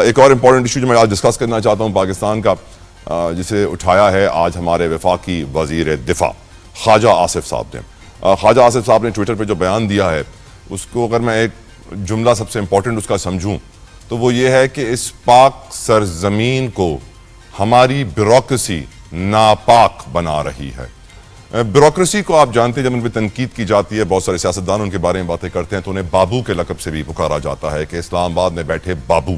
ایک اور important issue جو میں آج ڈسکس کرنا چاہتا ہوں پاکستان کا، جسے اٹھایا ہے آج ہمارے وفاقی وزیر دفاع خواجہ آصف صاحب نے۔ خواجہ آصف صاحب نے ٹویٹر پہ جو بیان دیا ہے اس کو اگر میں ایک جملہ سب سے امپورٹنٹ اس کا سمجھوں تو وہ یہ ہے کہ اس پاک سرزمین کو ہماری بیوروکریسی ناپاک بنا رہی ہے۔ بیوروکریسی کو آپ جانتے ہیں، جب ان پہ تنقید کی جاتی ہے، بہت سارے سیاستدان ان کے بارے میں باتیں کرتے ہیں تو انہیں بابو کے لقب سے بھی پکارا جاتا ہے کہ اسلام آباد میں بیٹھے بابو۔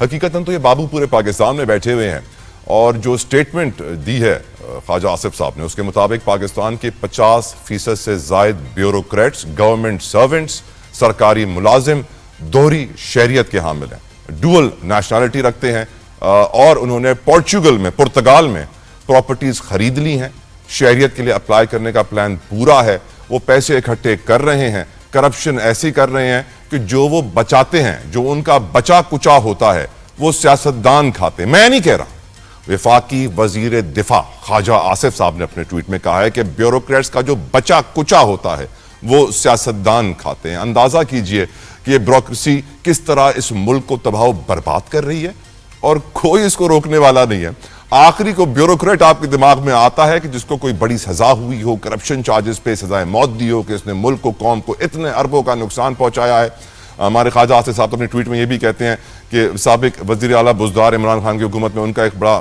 حقیقتاً تو یہ بابو پورے پاکستان میں بیٹھے ہوئے ہیں، اور جو سٹیٹمنٹ دی ہے خواجہ آصف صاحب نے اس کے مطابق پاکستان کے 50% سے زائد بیوروکریٹس، گورنمنٹ سرونٹس، سرکاری ملازم دوہری شہریت کے حامل ہیں، ڈوئل نیشنلٹی رکھتے ہیں، اور انہوں نے پرتگال میں پراپرٹیز خرید لی ہیں، شہریت کے لیے اپلائی کرنے کا پلان پورا ہے، وہ پیسے اکٹھے کر رہے ہیں، کرپشن ایسی کر رہے ہیں کہ جو وہ بچاتے ہیں، جو ان کا بچا کچا ہوتا ہے وہ سیاستدان کھاتے ہیں۔ میں نہیں کہہ رہا، وفاقی وزیر دفاع خواجہ آصف صاحب نے اپنے ٹویٹ میں کہا ہے کہ بیوروکریٹس کا جو بچا کچا ہوتا ہے وہ سیاستدان کھاتے ہیں۔ اندازہ کیجئے کہ یہ بیوروکریسی کس طرح اس ملک کو تباہ و برباد کر رہی ہے، اور کوئی اس کو روکنے والا نہیں ہے۔ آخری کو بیوروکریٹ آپ کے دماغ میں آتا ہے کہ جس کو کوئی بڑی سزا ہوئی ہو، کرپشن چارجز پہ سزائے موت دی ہو، کہ اس نے ملک کو، قوم کو اتنے اربوں کا نقصان پہنچایا ہے۔ ہمارے خواجہ آصف صاحب اپنے ٹویٹ میں یہ بھی کہتے ہیں کہ سابق وزیر اعلیٰ بزدار عمران خان کی حکومت میں ان کا ایک بڑا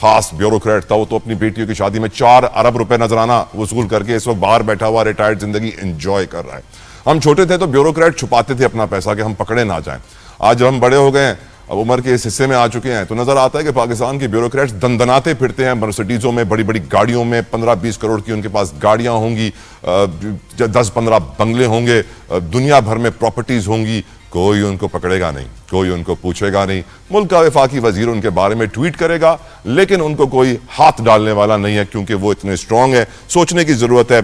خاص بیوروکریٹ تھا، وہ تو اپنی بیٹیوں کی شادی میں 4 ارب روپے نذرانہ وصول کر کے اس وقت باہر بیٹھا ہوا ریٹائرڈ زندگی انجوائے کر رہا ہے۔ ہم چھوٹے تھے تو بیوروکریٹ چھپاتے تھے اپنا پیسہ کہ ہم پکڑے نہ جائیں۔ آج جب ہم بڑے ہو گئے ہیں، اب عمر کے اس حصے میں آ چکے ہیں، تو نظر آتا ہے کہ پاکستان کے بیوروکریٹس دندناتے پھرتے ہیں مرسڈیزوں میں، بڑی بڑی گاڑیوں میں، 15-20 کروڑ کی ان کے پاس گاڑیاں ہوں گی، 10-15 بنگلے ہوں گے، دنیا بھر میں پراپرٹیز ہوں گی، کوئی ان کو پکڑے گا نہیں، کوئی ان کو پوچھے گا نہیں۔ ملک کا وفاقی وزیر ان کے بارے میں ٹویٹ کرے گا لیکن ان کو کوئی ہاتھ ڈالنے والا نہیں ہے، کیونکہ وہ اتنے سٹرونگ ہے۔ سوچنے کی ضرورت ہے۔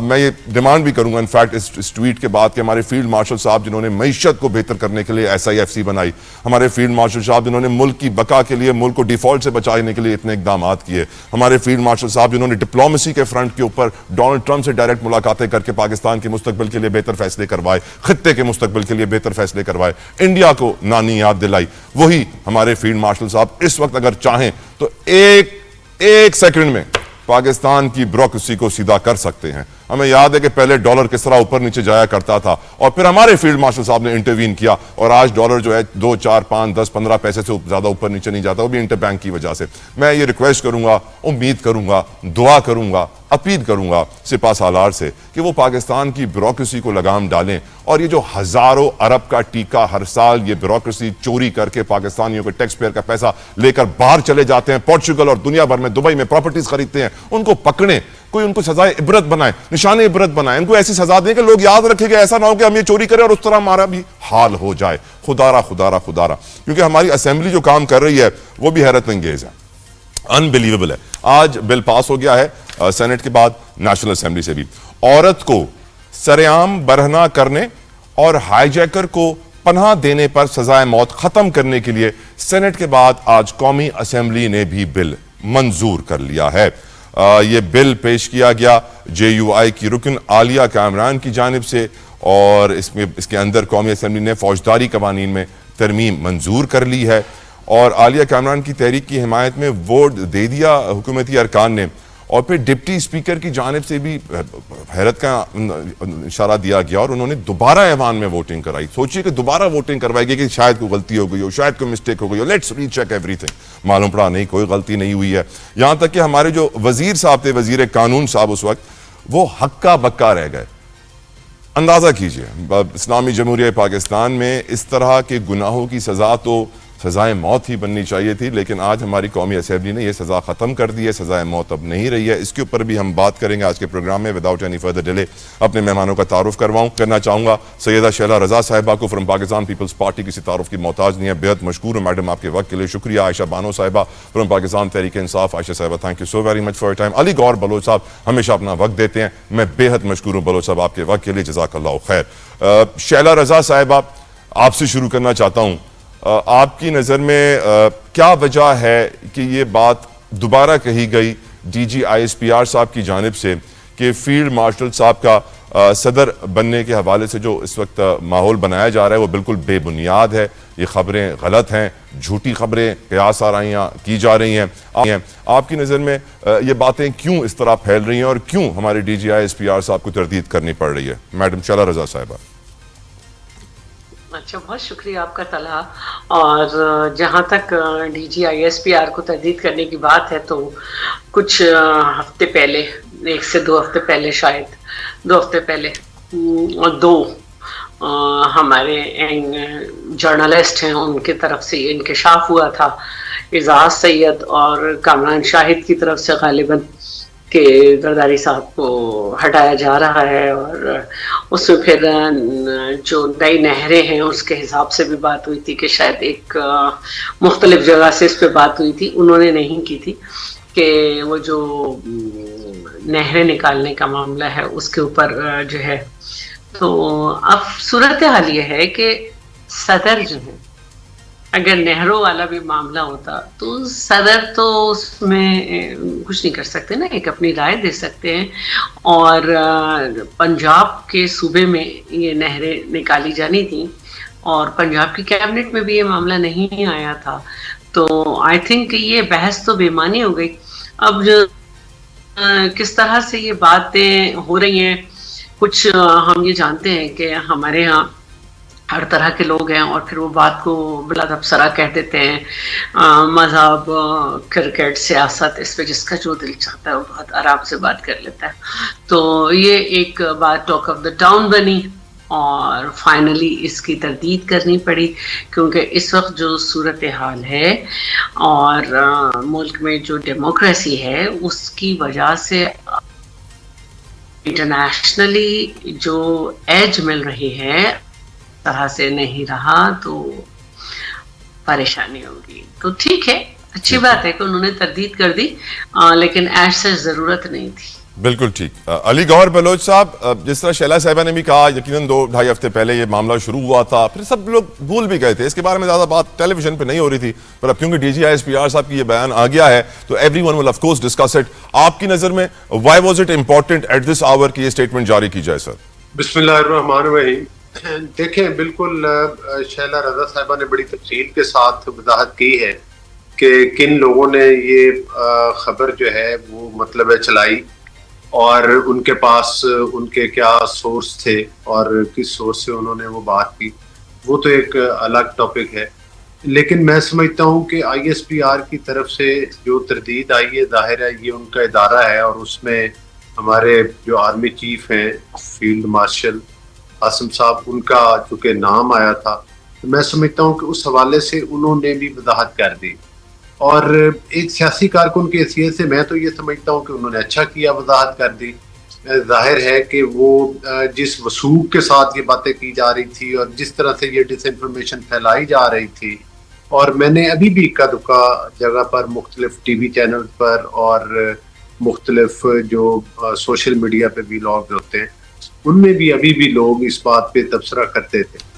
میں یہ ڈیمانڈ بھی کروں گا انفیکٹ اس ٹویٹ کے بعد کہ ہمارے فیلڈ مارشل صاحب جنہوں نے معیشت کو بہتر کرنے کے لیے SIFC بنائی، ہمارے فیلڈ مارشل صاحب جنہوں نے ملک کی بقا کے لیے، ملک کو ڈیفالٹ سے بچانے کے لیے اتنے اقدامات کیے، ہمارے فیلڈ مارشل صاحب جنہوں نے ڈپلومیسی کے فرنٹ کے اوپر ڈونلڈ ٹرمپ سے ڈائریکٹ ملاقاتیں کر کے پاکستان کے مستقبل کے لیے بہتر فیصلے کروائے، خطے کے مستقبل کے لیے بہتر فیصلے کروائے، انڈیا کو نانی یاد دلائی، وہی ہمارے فیلڈ مارشل صاحب اس وقت اگر چاہیں تو ایک سیکنڈ میں پاکستان کی بیوروکریسی کو سیدھا کر سکتے ہیں۔ ہمیں یاد ہے کہ پہلے ڈالر کس طرح اوپر نیچے جایا کرتا تھا، اور پھر ہمارے فیلڈ مارشل صاحب نے انٹروین کیا، اور آج ڈالر جو ہے 2, 4, 5, 10, 15 پیسے سے زیادہ اوپر نیچے نہیں جاتا، وہ بھی انٹر بینک کی وجہ سے۔ میں یہ ریکویسٹ کروں گا، امید کروں گا، دعا کروں گا، اپیل کروں گا سپاہ سالار سے کہ وہ پاکستان کی بیوروکریسی کو لگام ڈالیں، اور یہ جو ہزاروں ارب کا ٹیکہ ہر سال یہ بیوروکریسی چوری کر کے پاکستانیوں کے ٹیکس پیئر کا پیسہ لے کر باہر چلے جاتے ہیں، پورچوگل اور دنیا بھر میں، دبئی میں پراپرٹیز خریدتے ہیں، ان کو پکڑیں، کوئی ان کو سزائے عبرت بنائے، نشان عبرت بنائے، ان کو ایسی سزا دیں کہ لوگ یاد رکھیں کہ ایسا نہ ہو کہ ہم یہ چوری کریں اور اس طرح ہمارا بھی حال ہو جائے۔ خدا را کیونکہ ہماری اسمبلی جو کام کر رہی ہے وہ بھی حیرت انگیز ہے، انبیلیویبل ہے۔ آج بل پاس ہو گیا ہے سینٹ کے بعد نیشنل اسمبلی سے بھی، عورت کو سرعام برہنہ کرنے اور ہائی جیکر کو پناہ دینے پر سزائے موت ختم کرنے کے لیے سینٹ کے بعد آج قومی اسمبلی نے بھی بل منظور کر لیا ہے۔ یہ بل پیش کیا گیا JUI کی رکن عالیہ کامران کی جانب سے، اور اس کے اندر قومی اسمبلی نے فوجداری قوانین میں ترمیم منظور کر لی ہے، اور عالیہ کامران کی تحریک کی حمایت میں ووٹ دے دیا حکومتی ارکان نے، اور پھر ڈپٹی اسپیکر کی جانب سے بھی حیرت کا اشارہ دیا گیا، اور انہوں نے دوبارہ ایوان میں ووٹنگ کرائی۔ سوچئے کہ دوبارہ ووٹنگ کروائی گئی کہ شاید کوئی غلطی ہو گئی ہو، شاید کوئی مسٹیک ہو گئی ہو، let's recheck everything. معلوم پڑا نہیں، کوئی غلطی نہیں ہوئی ہے۔ یہاں تک کہ ہمارے جو وزیر صاحب تھے، وزیر قانون صاحب اس وقت، وہ ہکا بکا رہ گئے۔ اندازہ کیجئے اسلامی جمہوریہ پاکستان میں اس طرح کے گناہوں کی سزا تو سزائے موت ہی بننی چاہیے تھی، لیکن آج ہماری قومی اسمبلی نے یہ سزا ختم کر دی ہے، سزائے موت اب نہیں رہی ہے۔ اس کے اوپر بھی ہم بات کریں گے آج کے پروگرام میں۔ وداؤٹ اینی فردر ڈیلے اپنے مہمانوں کا تعارف کرنا چاہوں گا۔ سیدہ شیلا رضا صاحبہ کو فرام پاکستان پیپلز پارٹی کسی تعارف کی محتاج نہیں ہے، بہت مشکور ہوں میڈم آپ کے وقت کے لیے، شکریہ۔ عائشہ بانو صاحبہ فرام پاکستان تحریک انصاف، عائشہ صاحبہ thank you so very much for your time. Ali Gohar Baloch صاحب ہمیشہ اپنا وقت دیتے ہیں، میں بےحد مشکور ہوں بلوچ صاحب آپ کے وقت کے لیے، جزاک اللہ خیر۔ شیلا رضا صاحبہ آپ سے شروع کرنا چاہتا ہوں، آپ کی نظر میں کیا وجہ ہے کہ یہ بات دوبارہ کہی گئی DG ISPR صاحب کی جانب سے کہ فیلڈ مارشل صاحب کا صدر بننے کے حوالے سے جو اس وقت ماحول بنایا جا رہا ہے وہ بالکل بے بنیاد ہے؟ یہ خبریں غلط ہیں, جھوٹی خبریں قیاس آرائیاں کی جا رہی ہیں. آپ کی نظر میں یہ باتیں کیوں اس طرح پھیل رہی ہیں اور کیوں ہمارے D G I S P R صاحب کو تردید کرنی پڑ رہی ہے؟ میڈم شعلہ رضا صاحبہ. اچھا, بہت شکریہ آپ کا طلحہ. اور جہاں تک D G I S P R کو تردید کرنے کی بات ہے تو کچھ ہفتے پہلے, 1 سے 2 ہفتے پہلے, شاید 2 ہفتے پہلے, دو ہمارے جرنلسٹ ہیں ان کی طرف سے انکشاف ہوا تھا اعزاز سید اور کامران شاہد کی طرف سے غالباً کہ زرداری صاحب کو ہٹایا جا رہا ہے. اور اس میں پھر جو نئی نہریں ہیں اس کے حساب سے بھی بات ہوئی تھی کہ شاید ایک مختلف جگہ سے اس پہ بات ہوئی تھی, انہوں نے نہیں کی تھی, کہ وہ جو نہریں نکالنے کا معاملہ ہے اس کے اوپر جو ہے. تو اب صورتحال یہ ہے کہ صدر جو ہے, اگر نہروں والا بھی معاملہ ہوتا تو صدر تو اس میں کچھ نہیں کر سکتے نا, ایک اپنی رائے دے سکتے ہیں. اور پنجاب کے صوبے میں یہ نہریں نکالی جانی تھیں اور پنجاب کی کیبنٹ میں بھی یہ معاملہ نہیں آیا تھا, تو آئی تھنک یہ بحث تو بے معنی ہو گئی. اب جو کس طرح سے یہ باتیں ہو رہی ہیں, کچھ ہم یہ جانتے ہیں کہ ہمارے ہاں ہر طرح کے لوگ ہیں اور پھر وہ بات کو بلا تبصرہ کہہ دیتے ہیں, مذہب, کرکٹ, سیاست, اس پہ جس کا جو دل چاہتا ہے وہ بہت آرام سے بات کر لیتا ہے. تو یہ ایک بات ٹاک آف دا ٹاؤن بنی اور فائنلی اس کی تردید کرنی پڑی, کیونکہ اس وقت جو صورتحال ہے اور ملک میں جو ڈیموکریسی ہے اس کی وجہ سے انٹرنیشنلی جو ایج مل رہی ہے طرح سے نہیں رہا تو پریشانی ہوگی. تو ٹھیک ہے, اچھی بات ہے کہ انہوں نے تردید کر دی, لیکن ایسے ضرورت نہیں تھی. بالکل ٹھیک. علی گوہر بلوچ صاحب, جس طرح شعلہ صاحبہ نے بھی کہا, یقیناً 2-2.5 ہفتے پہلے یہ معاملہ شروع ہوا تھا, پھر سب لوگ بھول بھی گئے تھے, اس کے بارے میں زیادہ بات ٹیلی ویژن پہ نہیں ہو رہی تھی, پر اب کیونکہ D G I S P R صاحب کی یہ بیان آ گیا ہے تو everyone will of course discuss it. آپ کی نظر میں why was it important at this hour کہ یہ اسٹیٹمنٹ جاری کی جائے؟ سر بسم اللہ الرحمن الرحیم. دیکھیں, بالکل شعلہ رضا صاحبہ نے بڑی تفصیل کے ساتھ وضاحت کی ہے کہ کن لوگوں نے یہ خبر جو ہے وہ مطلب چلائی اور ان کے پاس ان کے کیا سورس تھے اور کس سورس سے انہوں نے وہ بات کی. وہ تو ایک الگ ٹاپک ہے, لیکن میں سمجھتا ہوں کہ آئی ایس پی آر کی طرف سے جو تردید آئی ہے, ظاہر ہے یہ ان کا ادارہ ہے اور اس میں ہمارے جو آرمی چیف ہیں فیلڈ مارشل عاصم صاحب, ان کا چونکہ نام آیا تھا, تو میں سمجھتا ہوں کہ اس حوالے سے انہوں نے بھی وضاحت کر دی. اور ایک سیاسی کارکن کی حیثیت سے میں تو یہ سمجھتا ہوں کہ انہوں نے اچھا کیا, وضاحت کر دی. ظاہر ہے کہ وہ جس وثوق کے ساتھ یہ باتیں کی جا رہی تھی اور جس طرح سے یہ ڈس انفارمیشن پھیلائی جا رہی تھی, اور میں نے ابھی بھی اکا دکا جگہ پر مختلف ٹی وی چینل پر اور مختلف جو سوشل میڈیا پہ بھی لوگ ہوتے ہیں ان میں بھی ابھی بھی لوگ اس بات پہ تبصرہ کرتے تھے